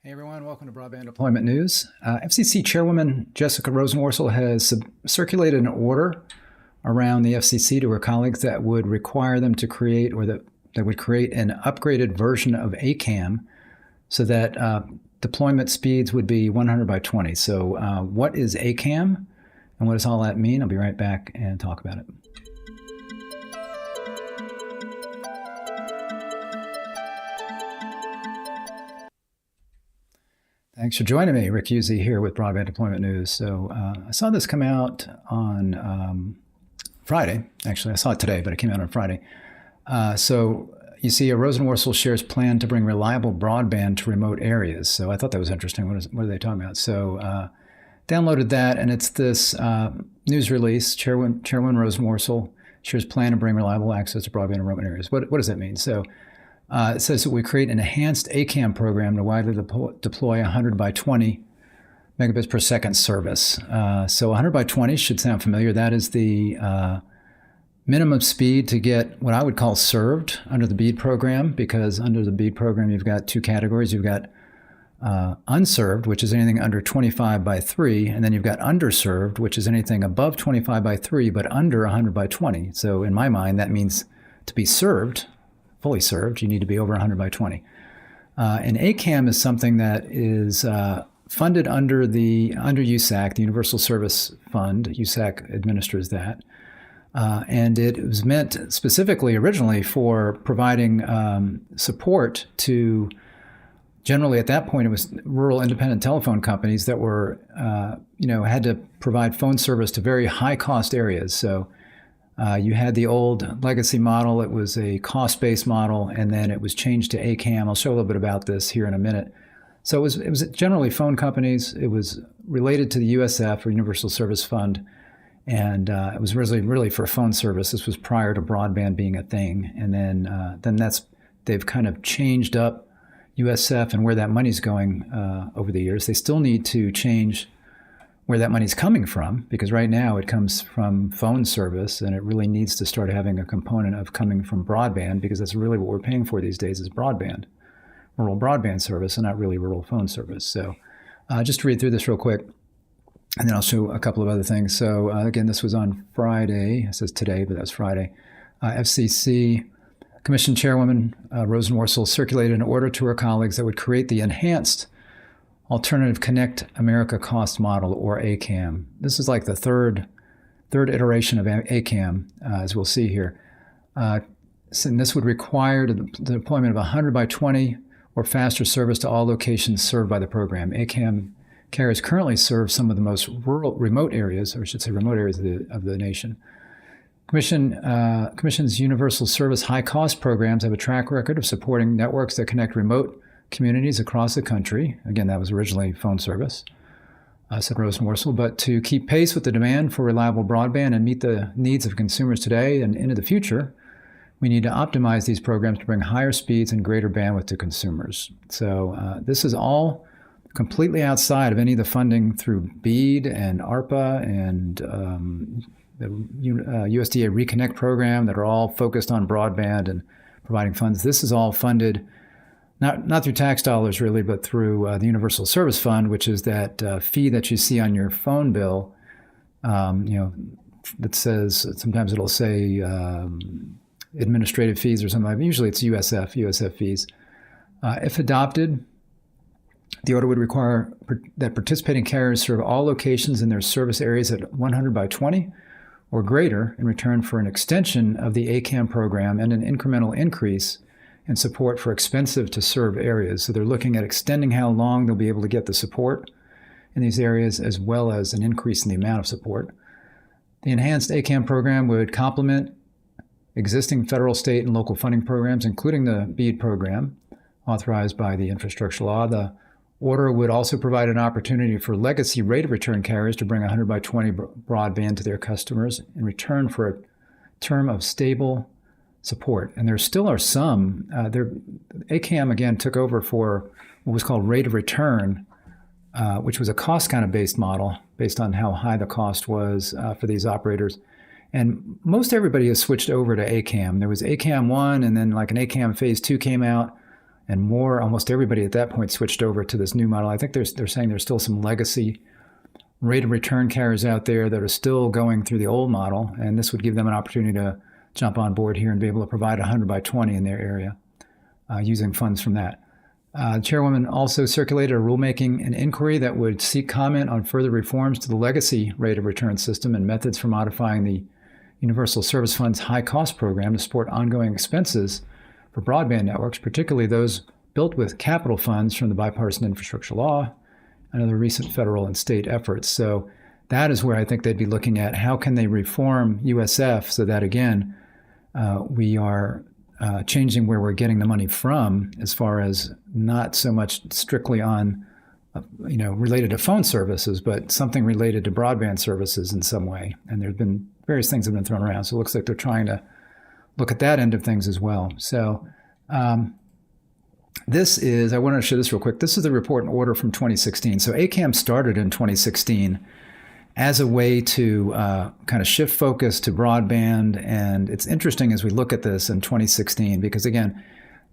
Hey everyone, welcome to Broadband Deployment News. FCC Chairwoman Jessica Rosenworcel has circulated an order around the FCC to her colleagues that would require them to create, or that would create an upgraded version of ACAM so that deployment speeds would be 100 by 20. So what is ACAM and what does all that mean? I'll be right back and talk about it. Thanks for joining me. Rick Husey here with Broadband Deployment News. So I saw this come out on Friday. Actually, I saw it today, but it came out on Friday. So you see, Rosenworcel shares plan to bring reliable broadband to remote areas. So I thought that was interesting. What are they talking about? So downloaded that, and it's this news release. Chairwoman Rosenworcel shares plan to bring reliable access to broadband in remote areas. What does that mean? So it says that we create an enhanced ACAM program to widely deploy 100 by 20 megabits per second service. So 100 by 20 should sound familiar. That is the minimum speed to get what I would call served under the BEAD program, because under the BEAD program, you've got two categories. You've got unserved, which is anything under 25 by 3, and then you've got underserved, which is anything above 25 by 3, but under 100 by 20. So in my mind, that means to be served, fully served, you need to be over 100 by 20. And ACAM is something that is funded under USAC, the Universal Service Fund. USAC administers that. And it was meant specifically originally for providing support to, generally at that point, it was rural independent telephone companies that were, had to provide phone service to very high cost areas. So you had the old legacy model. It was a cost-based model, and then it was changed to ACAM. I'll show a little bit about this here in a minute. So it was generally phone companies. It was related to the USF, or Universal Service Fund, and it was really for phone service. This was prior to broadband being a thing, and then they've kind of changed up USF and where that money's going over the years. They still need to change where that money's coming from, because right now it comes from phone service, and it really needs to start having a component of coming from broadband, because that's really what we're paying for these days is broadband, rural broadband service, and not really rural phone service. So just to read through this real quick, and then I'll show a couple of other things. So again, this was on Friday. It says today, but that's Friday. FCC Commission Chairwoman Rosenworcel circulated an order to her colleagues that would create the enhanced Alternative Connect America Cost Model, or ACAM. This is like the third iteration of ACAM, as we'll see here. And this would require the deployment of 100 by 20 or faster service to all locations served by the program. ACAM carriers currently serve some of the most remote areas, or I should say remote areas of the nation. Commission's Universal Service high-cost programs have a track record of supporting networks that connect remote communities across the country. Again, that was originally phone service, said Rosenworcel. But to keep pace with the demand for reliable broadband and meet the needs of consumers today and into the future, we need to optimize these programs to bring higher speeds and greater bandwidth to consumers. So this is all completely outside of any of the funding through BEAD and ARPA and the USDA Reconnect program that are all focused on broadband and providing funds. This is all funded not through tax dollars really, but through the Universal Service Fund, which is that fee that you see on your phone bill. That says, sometimes it'll say administrative fees or something. Usually it's USF fees. If adopted, the order would require that participating carriers serve all locations in their service areas at 100 by 20 or greater in return for an extension of the ACAM program and an incremental increase and support for expensive to serve areas. So they're looking at extending how long they'll be able to get the support in these areas, as well as an increase in the amount of support. The enhanced ACAM program would complement existing federal, state, and local funding programs, including the BEAD program, authorized by the infrastructure law. The order would also provide an opportunity for legacy rate of return carriers to bring 100 by 20 broadband to their customers in return for a term of stable support. And there still are some. ACAM, again, took over for what was called rate of return, which was a cost kind of based model based on how high the cost was for these operators. And most everybody has switched over to ACAM. There was ACAM 1, and then like an ACAM Phase 2 came out, and more, almost everybody at that point switched over to this new model. I think they're saying there's still some legacy rate of return carriers out there that are still going through the old model, and this would give them an opportunity to jump on board here and be able to provide 100 by 20 in their area using funds from that. The chairwoman also circulated a rulemaking and inquiry that would seek comment on further reforms to the legacy rate of return system and methods for modifying the Universal Service Fund's high cost program to support ongoing expenses for broadband networks, particularly those built with capital funds from the bipartisan infrastructure law and other recent federal and state efforts. So that is where I think they'd be looking at how can they reform USF so that, again, we are changing where we're getting the money from as far as not so much strictly on, related to phone services, but something related to broadband services in some way. And there's been various things that have been thrown around. So it looks like they're trying to look at that end of things as well. So this is, I wanted to show this real quick. This is the report and order from 2016. So ACAM started in 2016 as a way to kind of shift focus to broadband. And it's interesting as we look at this in 2016, because again,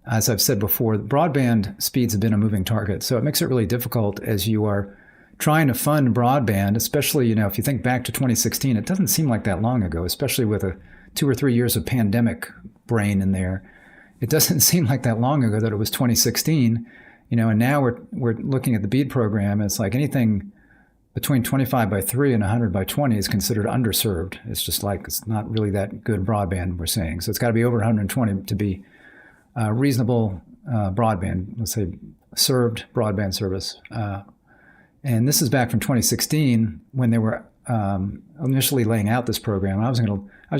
as I've said before, broadband speeds have been a moving target. So it makes it really difficult as you are trying to fund broadband, especially, if you think back to 2016, it doesn't seem like that long ago, especially with 2 or 3 years of pandemic brain in there. It doesn't seem like that long ago that it was 2016, and now we're looking at the BEAD program. And it's like anything between 25 by 3 and 100 by 20 is considered underserved. It's just like, it's not really that good broadband, we're saying. So it's got to be over 120 to be reasonable broadband, let's say served broadband service. And this is back from 2016 when they were initially laying out this program. I was just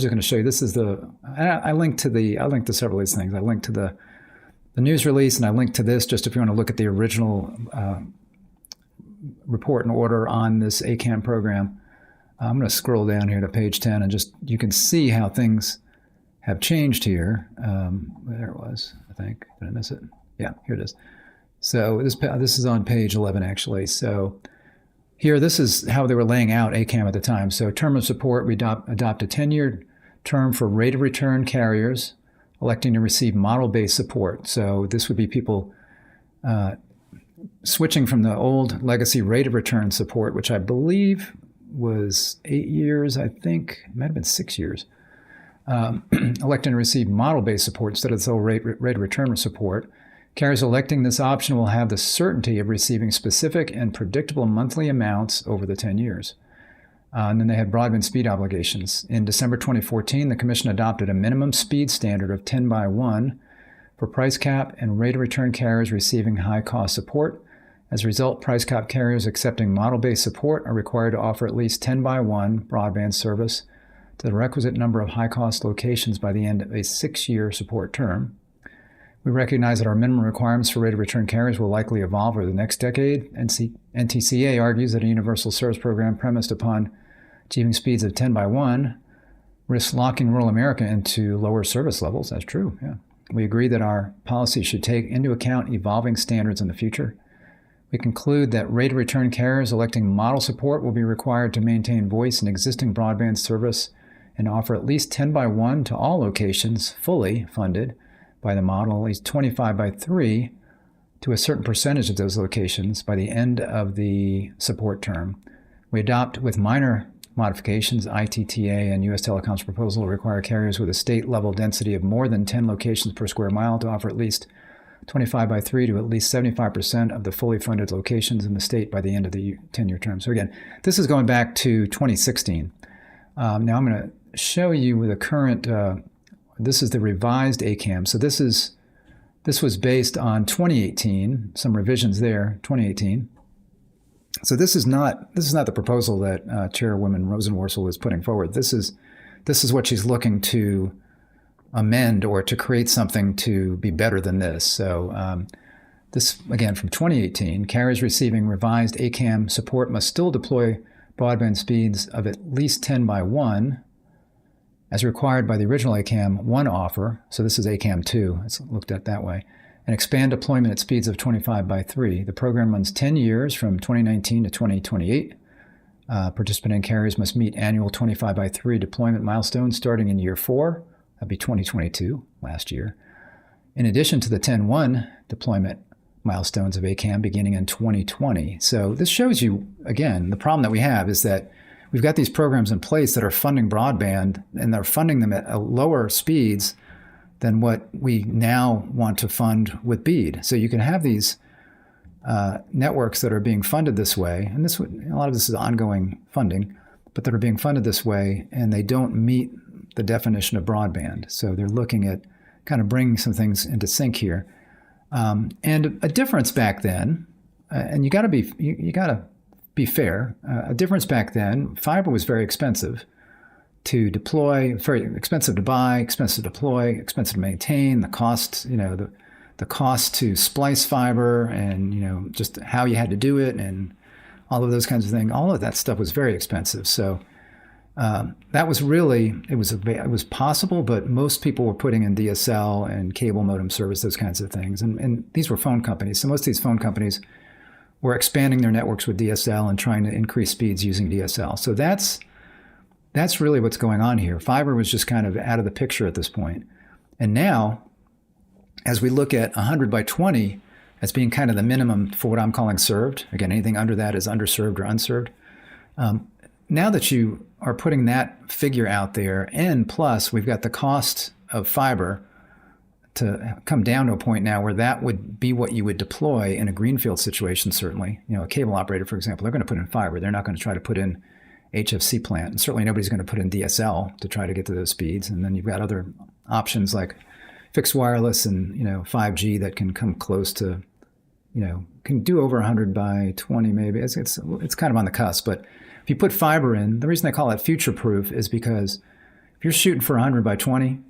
going to show you. This is I linked to several of these things. I linked to the news release, and I linked to this just if you want to look at the original report and order on this ACAM program. I'm going to scroll down here to page 10, and you can see how things have changed here. There it was, I think. Did I miss it? Yeah, here it is. So this is on page 11, actually. So here, this is how they were laying out ACAM at the time. So term of support, we adopt a 10-year term for rate of return carriers electing to receive model-based support. So this would be people switching from the old legacy rate of return support, which I believe was 8 years, I think. It might have been 6 years. Electing to receive model-based support instead of the old rate of return support. Carriers electing this option will have the certainty of receiving specific and predictable monthly amounts over the 10 years. And then they had broadband speed obligations. In December 2014, the Commission adopted a minimum speed standard of 10 by 1 for price cap and rate of return carriers receiving high-cost support. As a result, price cap carriers accepting model-based support are required to offer at least 10 by 1 broadband service to the requisite number of high-cost locations by the end of a 6-year support term. We recognize that our minimum requirements for rate of return carriers will likely evolve over the next decade. NTCA argues that a universal service program premised upon achieving speeds of 10 by 1 risks locking rural America into lower service levels. That's true, yeah. We agree that our policy should take into account evolving standards in the future. We conclude that rate of return carriers electing model support will be required to maintain voice in existing broadband service and offer at least 10 by 1 to all locations fully funded by the model, at least 25 by 3 to a certain percentage of those locations by the end of the support term. We adopt with minor modifications ITTA and U.S. Telecom's proposal to require carriers with a state-level density of more than 10 locations per square mile to offer at least 25 by 3 to at least 75% of the fully funded locations in the state by the end of the 10-year term. So again, this is going back to 2016. Now I'm going to show you the current, this is the revised ACAM. So this was based on 2018, some revisions there, 2018. So this is not the proposal that Chairwoman Rosenworcel is putting forward. This is what she's looking to amend or to create something to be better than this. So this, again, from 2018, carriers receiving revised ACAM support must still deploy broadband speeds of at least 10 by 1 as required by the original ACAM 1 offer. So this is ACAM 2, it's looked at that way. And expand deployment at speeds of 25 by 3. The program runs 10 years from 2019 to 2028. Participating carriers must meet annual 25 by 3 deployment milestones starting in year 4. That'd be 2022, last year. in addition to the 10.1 deployment milestones of ACAM beginning in 2020. So this shows you, again, the problem that we have is that we've got these programs in place that are funding broadband, and they're funding them at lower speeds than what we now want to fund with BEAD. So you can have these networks that are being funded this way, and a lot of this is ongoing funding, but that are being funded this way, and they don't meet the definition of broadband. So they're looking at kind of bringing some things into sync here. And a difference back then, and you got to be fair. A difference back then, fiber was very expensive to deploy, very expensive to buy, expensive to deploy, expensive to maintain. The cost, the cost to splice fiber, and just how you had to do it, and all of those kinds of things. All of that stuff was very expensive. So that was really, it was possible, but most people were putting in DSL and cable modem service, those kinds of things. And these were phone companies. So most of these phone companies were expanding their networks with DSL and trying to increase speeds using DSL. So that's really what's going on here. Fiber was just kind of out of the picture at this point. And now, as we look at 100 by 20 as being kind of the minimum for what I'm calling served, again, anything under that is underserved or unserved. Now that you are putting that figure out there, and plus we've got the cost of fiber to come down to a point now where that would be what you would deploy in a greenfield situation, certainly. A cable operator, for example, they're going to put in fiber. They're not going to try to put in HFC plant. And certainly nobody's going to put in DSL to try to get to those speeds. And then you've got other options like fixed wireless and 5G that can come close to, can do over 100 by 20 maybe. It's kind of on the cusp. But if you put fiber in, the reason I call it future-proof is because if you're shooting for 100 by 20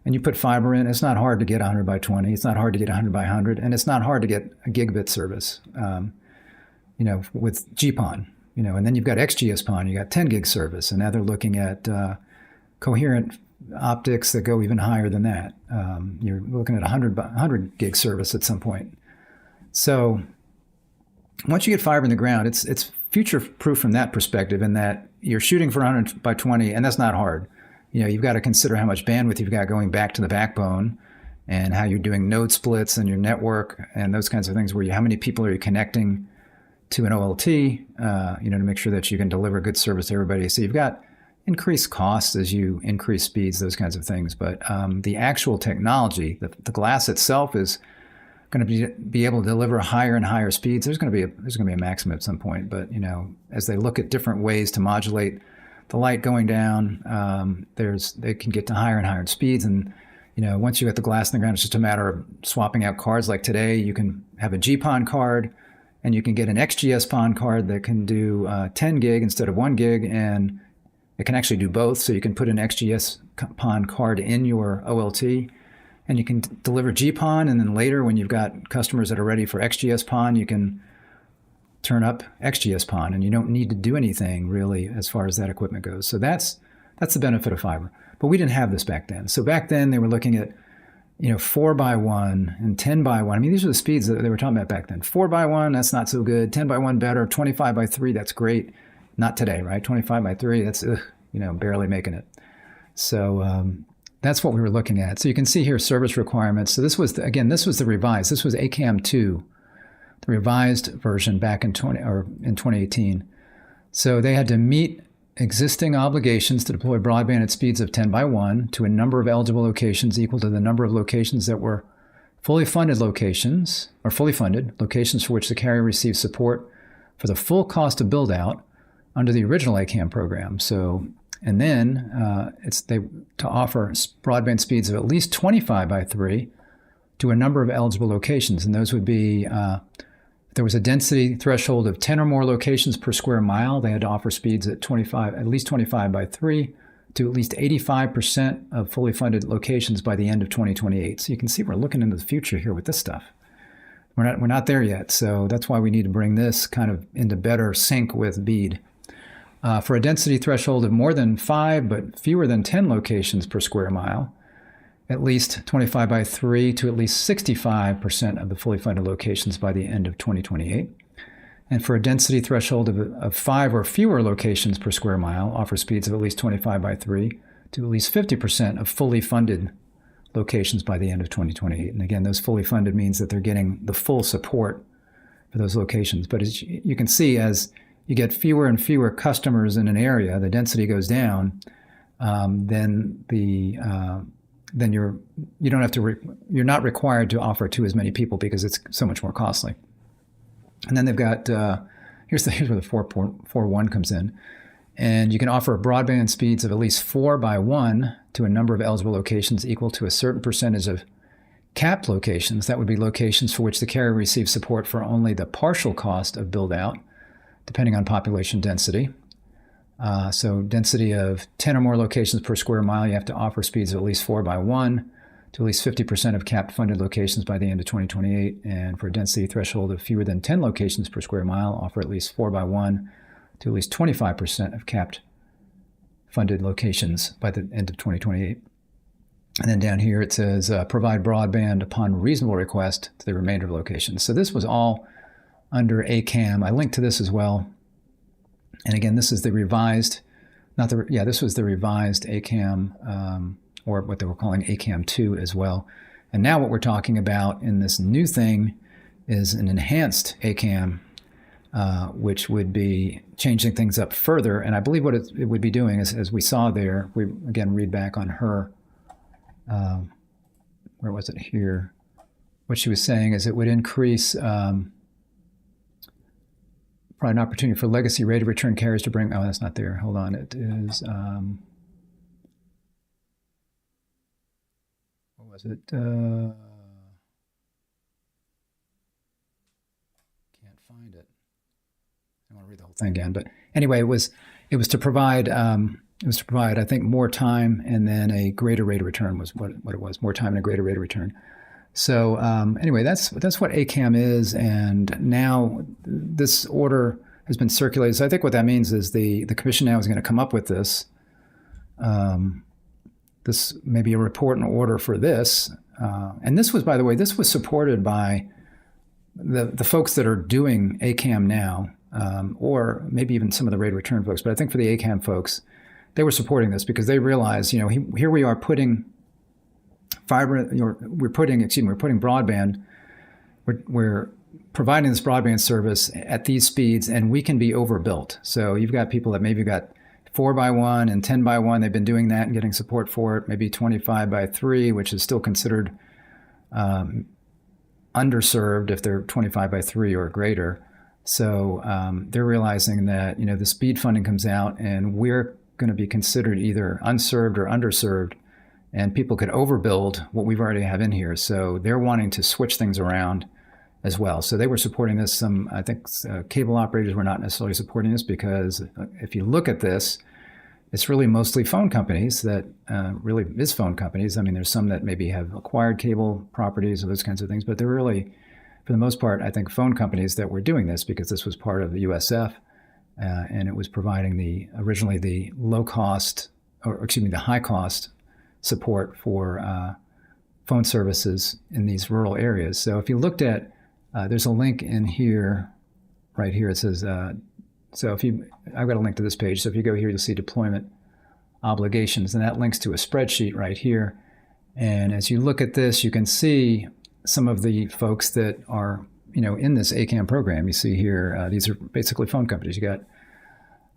and you put fiber in, it's not hard to get 100 by 20. It's not hard to get 100 by 100. And it's not hard to get a gigabit service, with GPON. And then you've got XGS-PON, you got 10 gig service, and now they're looking at coherent optics that go even higher than that. You're looking at 100 gig service at some point. So once you get fiber in the ground, it's future-proof from that perspective, in that you're shooting for 100 by 20, and that's not hard. You've got to consider how much bandwidth you've got going back to the backbone, and how you're doing node splits in your network, and those kinds of things, how many people are you connecting to an OLT, to make sure that you can deliver good service to everybody. So you've got increased costs as you increase speeds, those kinds of things. But the actual technology, the glass itself, is going to be able to deliver higher and higher speeds. There's going to be a maximum at some point. But as they look at different ways to modulate the light going down, they can get to higher and higher speeds. And once you get the glass in the ground, it's just a matter of swapping out cards. Like today, you can have a GPON card, and you can get an XGS-PON card that can do 10 gig instead of 1 gig, and it can actually do both. So you can put an XGS-PON card in your OLT, and you can deliver GPON, and then later when you've got customers that are ready for XGS-PON, you can turn up XGS-PON, and you don't need to do anything really as far as that equipment goes. So that's the benefit of fiber. But we didn't have this back then. So back then they were looking at 4 by 1 and 10 by 1. I mean, these are the speeds that they were talking about back then. 4 by 1, that's not so good. 10 by 1 better. 25 by 3, that's great. Not today, right? 25 by 3, that's barely making it. So that's what we were looking at. So you can see here service requirements. So this was the revised. This was ACAM 2, the revised version back in 2018. So they had to meet existing obligations to deploy broadband at speeds of 10 by 1 to a number of eligible locations equal to the number of locations that were fully funded locations for which the carrier received support for the full cost of build-out under the original ACAM program. So, and then to offer broadband speeds of at least 25 by 3 to a number of eligible locations, and those would be if there was a density threshold of 10 or more locations per square mile, they had to offer speeds at least 25 by 3 to at least 85% of fully funded locations by the end of 2028. So you can see we're looking into the future here with this stuff. We're not there yet, so that's why we need to bring this kind of into better sync with BEAD. For a density threshold of more than 5 but fewer than 10 locations per square mile, at least 25 by 3 to at least 65% of the fully funded locations by the end of 2028. And for a density threshold of 5 or fewer locations per square mile, offer speeds of at least 25 by 3 to at least 50% of fully funded locations by the end of 2028. And again, those fully funded means that they're getting the full support for those locations. But as you can see, as you get fewer and fewer customers in an area, the density goes down, then you're not required to offer to as many people because it's so much more costly. And then they've got here's where the 4.41 comes in. And you can offer broadband speeds of at least 4 by 1 to a number of eligible locations equal to a certain percentage of capped locations. That would be locations for which the carrier receives support for only the partial cost of build out, depending on population density. So density of 10 or more locations per square mile, you have to offer speeds of at least 4 by 1 to at least 50% of capped funded locations by the end of 2028. And for a density threshold of fewer than 10 locations per square mile, offer at least 4 by 1 to at least 25% of capped funded locations by the end of 2028. And then down here it says, provide broadband upon reasonable request to the remainder of locations. So this was all under ACAM. I linked to this as well. And again, this is the revised, this was the revised ACAM, or what they were calling ACAM 2 as well. And now what we're talking about in this new thing is an enhanced ACAM, which would be changing things up further. And I believe what it would be doing is, as we saw there, we again read back on her, where was it here? What she was saying is it would increase probably an opportunity for legacy rate of return carriers to bring, that's not there. Hold on, it is, what was it? Can't find it. I want to read the whole thing again, but anyway, it was to provide, I think, more time and then a greater rate of return was what it was, more time and a greater rate of return. So anyway, that's what ACAM is, and now this order has been circulated. So I think what that means is the commission now is going to come up with this. This may be a report and order for this. And this was, by the way, this was supported by the folks that are doing ACAM now, or maybe even some of the rate of return folks. But I think for the ACAM folks, they were supporting this because they realized, here we are putting we're putting broadband, we're providing this broadband service at these speeds, and we can be overbuilt. So you've got people that maybe got 4 by 1 and 10 by 1. They've been doing that and getting support for it. Maybe 25 by 3, which is still considered underserved if they're 25 by 3 or greater. So they're realizing that the speed funding comes out, and we're going to be considered either unserved or underserved. And people could overbuild what we've already have in here. So they're wanting to switch things around as well. So they were supporting this. I think cable operators were not necessarily supporting this because if you look at this, it's really mostly phone companies that really is phone companies. I mean, there's some that maybe have acquired cable properties or those kinds of things, but they're really, for the most part, I think phone companies that were doing this because this was part of the USF and it was providing originally the the high cost support for phone services in these rural areas. So if you looked at, there's a link in here, right here, it says, I've got a link to this page. So if you go here, you'll see deployment obligations, and that links to a spreadsheet right here. And as you look at this, you can see some of the folks that are, in this ACAM program. You see here, these are basically phone companies. You got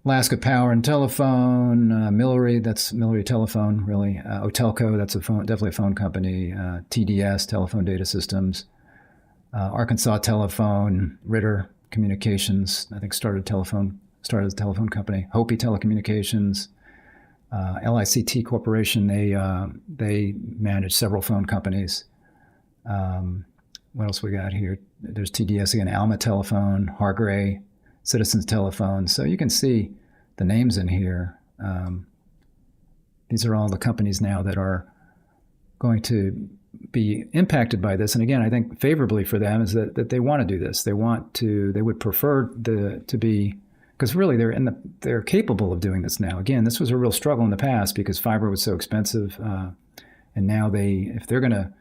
Alaska Power and Telephone, Millery, that's Millery Telephone, really. Otelco, that's definitely a phone company. TDS, Telephone Data Systems. Arkansas Telephone, Ritter Communications, I think started as a telephone company. Hopi Telecommunications, LICT Corporation, they manage several phone companies. What else we got here? There's TDS again, Alma Telephone, Hargray, Citizens Telephone. So you can see the names in here. These are all the companies now that are going to be impacted by this. And again, I think favorably for them is that they want to do this. They would prefer to be, because really they're capable of doing this now. Again, this was a real struggle in the past because fiber was so expensive. And now if they're going to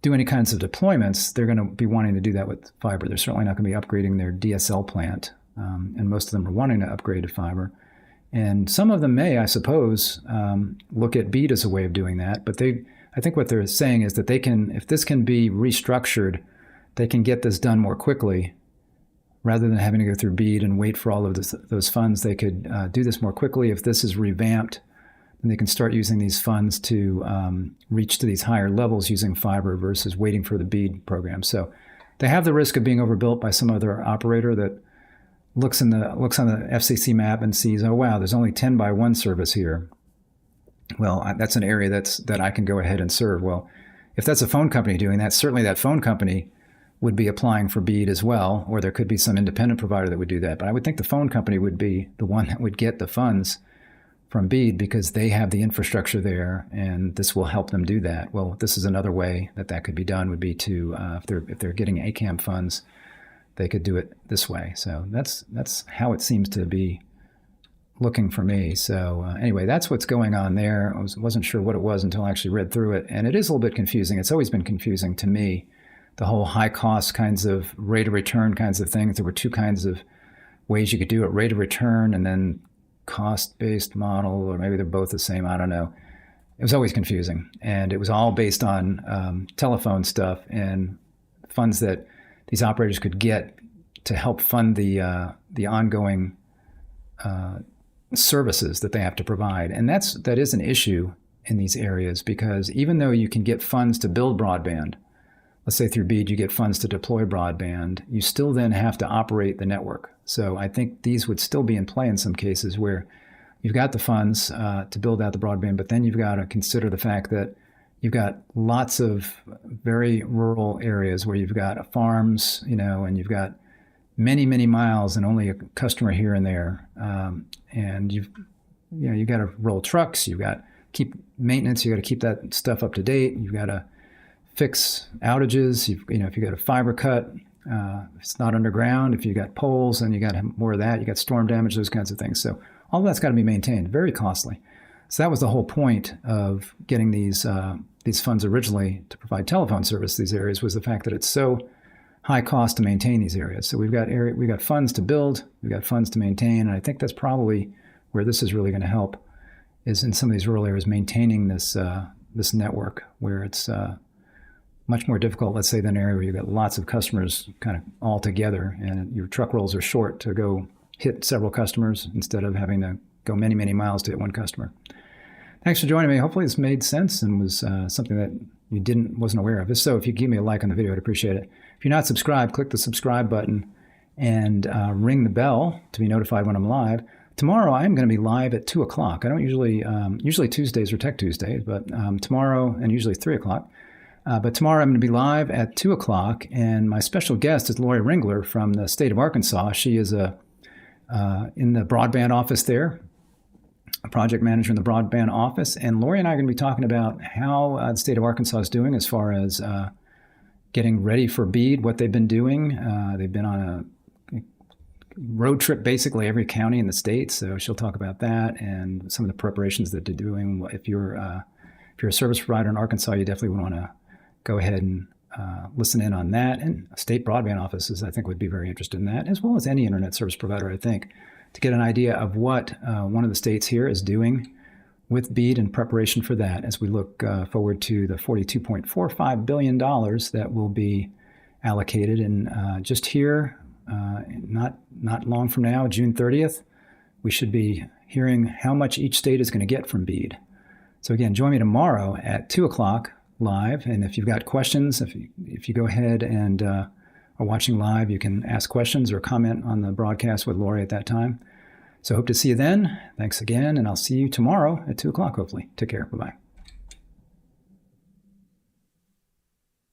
do any kinds of deployments, they're going to be wanting to do that with fiber. They're certainly not going to be upgrading their DSL plant, and most of them are wanting to upgrade to fiber. And some of them may, I suppose, look at BEAD as a way of doing that. But I I think what they're saying is that they can, if this can be restructured, they can get this done more quickly. Rather than having to go through BEAD and wait for all of those funds, they could do this more quickly. If this is revamped, then they can start using these funds to reach to these higher levels using fiber versus waiting for the BEAD program. So they have the risk of being overbuilt by some other operator that looks on the FCC map and sees, oh wow, there's only 10 by 1 service here. Well, that's an area that I can go ahead and serve. Well, if that's a phone company doing that, certainly that phone company would be applying for BEAD as well, or there could be some independent provider that would do that. But I would think the phone company would be the one that would get the funds from BEAD because they have the infrastructure there, and this will help them do that. Well, this is another way that could be done, would be to, if they're getting ACAM funds, they could do it this way. So that's how it seems to be looking for me. So anyway, that's what's going on there. I wasn't sure what it was until I actually read through it, and it is a little bit confusing. It's always been confusing to me. The whole high cost kinds of rate of return kinds of things. There were two kinds of ways you could do it, rate of return and then cost-based model, or maybe they're both the same, I don't know. It was always confusing. And it was all based on telephone stuff and funds that these operators could get to help fund the ongoing services that they have to provide. And that is an issue in these areas, because even though you can get funds to build broadband, let's say through BEAD, you get funds to deploy broadband, you still then have to operate the network. So I think these would still be in play in some cases where you've got the funds to build out the broadband, but then you've got to consider the fact that you've got lots of very rural areas where you've got farms, and you've got many, many miles and only a customer here and there. And you've got to roll trucks, you've got to keep maintenance, you've got to keep that stuff up to date, you've got to fix outages. If you got a fiber cut, it's not underground. If you got poles, then you got more of that. You got storm damage, those kinds of things. So all of that's got to be maintained. Very costly. So that was the whole point of getting these funds originally to provide telephone service to these areas, was the fact that it's so high cost to maintain these areas. So we've got funds to build, we've got funds to maintain, and I think that's probably where this is really going to help, is in some of these rural areas maintaining this network where it's much more difficult, let's say, than an area where you've got lots of customers kind of all together and your truck rolls are short to go hit several customers instead of having to go many, many miles to hit one customer. Thanks for joining me. Hopefully this made sense and was something that you wasn't aware of. If so, if you give me a like on the video, I'd appreciate it. If you're not subscribed, click the subscribe button and ring the bell to be notified when I'm live. Tomorrow, I'm going to be live at 2 o'clock. I don't usually Tuesdays are Tech Tuesdays, but tomorrow, and usually 3 o'clock. But tomorrow I'm going to be live at 2 o'clock, and my special guest is Lori Ringler from the state of Arkansas. She is in the broadband office there, a project manager in the broadband office. And Lori and I are going to be talking about how the state of Arkansas is doing as far as getting ready for BEAD, what they've been doing. They've been on a road trip, basically every county in the state. So she'll talk about that and some of the preparations that they're doing. If you're a service provider in Arkansas, you definitely would want to go ahead and listen in on that. And state broadband offices, I think, would be very interested in that, as well as any internet service provider, I think, to get an idea of what one of the states here is doing with BEAD in preparation for that, as we look forward to the $42.45 billion that will be allocated. And just here, not long from now, June 30th, we should be hearing how much each state is going to get from BEAD. So again, join me tomorrow at 2 o'clock live. And if you've got questions, if you go ahead and are watching live, you can ask questions or comment on the broadcast with Lori at that time. So hope to see you then. Thanks again, and I'll see you tomorrow at 2 o'clock, hopefully. Take care. Bye-bye.